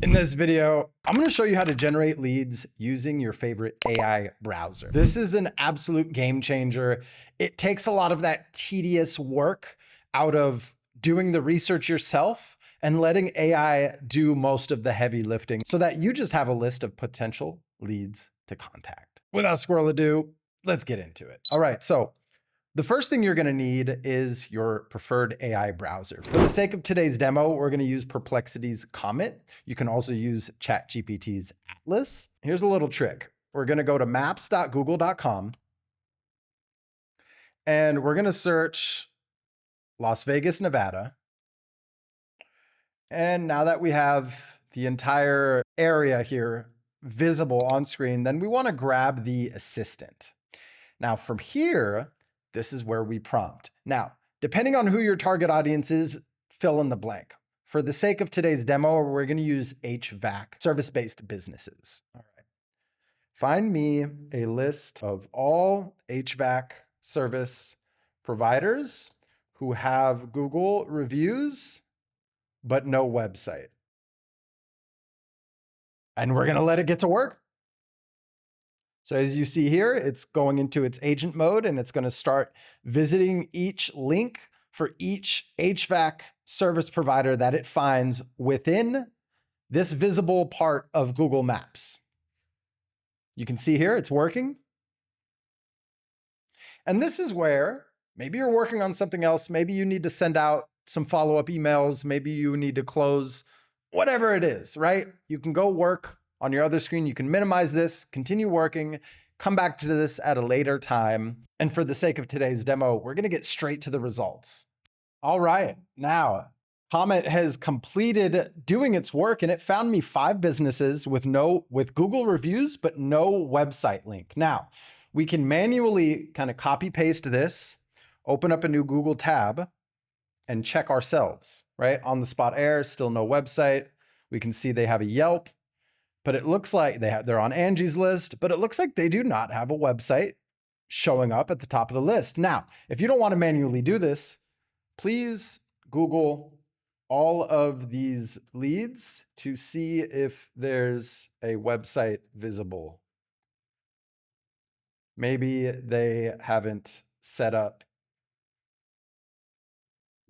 In this video, I'm going to show you how to generate leads using your favorite AI browser. This is an absolute game changer. It takes a lot of that tedious work out of doing the research yourself and letting AI do most of the heavy lifting so that you just have a list of potential leads to contact. Without squirrel ado, let's get into it. All right, so the first thing you're going to need is your preferred AI browser. For the sake of today's demo, we're going to use Perplexity's Comet. You can also use ChatGPT's Atlas. Here's a little trick. We're going to go to maps.google.com and we're going to search Las Vegas, Nevada. And now that we have the entire area here visible on screen, then we want to grab the assistant. Now from here, this is where we prompt. Now, depending on who your target audience is, fill in the blank. For the sake of today's demo, we're going to use HVAC, service-based businesses. All right. Find me a list of all HVAC service providers who have Google reviews, but no website. And we're going to let it get to work. So as you see here, it's going into its agent mode and it's going to start visiting each link for each HVAC service provider that it finds within this visible part of Google Maps. You can see here, it's working. And this is where maybe you're working on something else. Maybe you need to send out some follow-up emails. Maybe you need to close, whatever it is, right? You can go work on your other screen. You can minimize this, continue working, come back to this at a later time. And for the sake of today's demo, we're going to get straight to the results. All right, now Comet has completed doing its work and it found me 5 businesses with Google reviews, but no website link. Now we can manually kind of copy paste this, open up a new Google tab and check ourselves, right? On the spot error, still no website. We can see they have a Yelp. But it looks like they're on Angie's list, but it looks like they do not have a website showing up at the top of the list. Now, if you don't want to manually do this, please Google all of these leads to see if there's a website visible. Maybe they haven't set up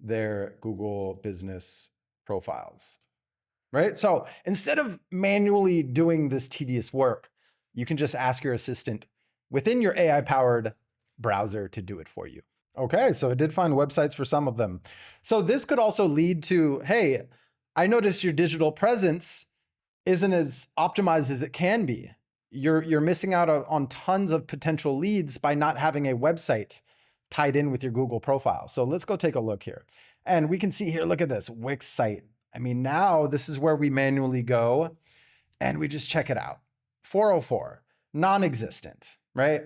their Google business profiles. Right? So instead of manually doing this tedious work, you can just ask your assistant within your AI-powered browser to do it for you. Okay, so it did find websites for some of them. So this could also lead to, hey, I noticed your digital presence isn't as optimized as it can be. You're missing out on tons of potential leads by not having a website tied in with your Google profile. So let's go take a look here. And we can see here, look at this, Wix site. I mean, now this is where we manually go and we just check it out. 404, non-existent, right?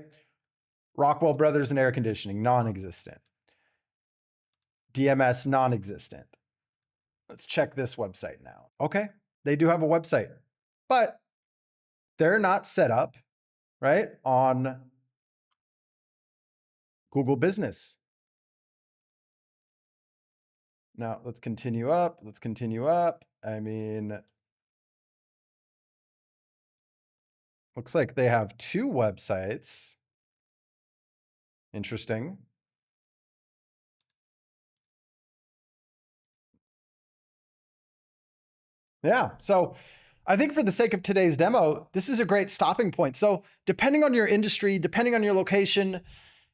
Rockwell Brothers and Air Conditioning, non-existent. DMS, non-existent. Let's check this website now. Okay, they do have a website, but they're not set up, right, on Google Business. Now let's continue up. Let's continue up. I mean, looks like they have 2 websites. Interesting. Yeah, so I think for the sake of today's demo, this is a great stopping point. So depending on your industry, depending on your location,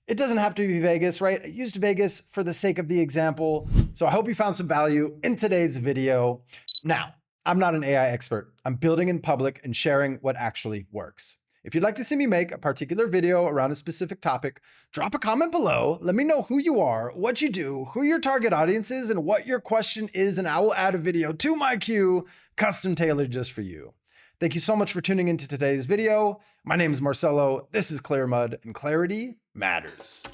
it doesn't have to be Vegas, right? I used Vegas for the sake of the example. So I hope you found some value in today's video. Now, I'm not an AI expert. I'm building in public and sharing what actually works. If you'd like to see me make a particular video around a specific topic, drop a comment below. Let me know who you are, what you do, who your target audience is, and what your question is, and I will add a video to my queue, custom tailored just for you. Thank you so much for tuning into today's video. My name is Marcelo, this is Clearmud, and clarity matters.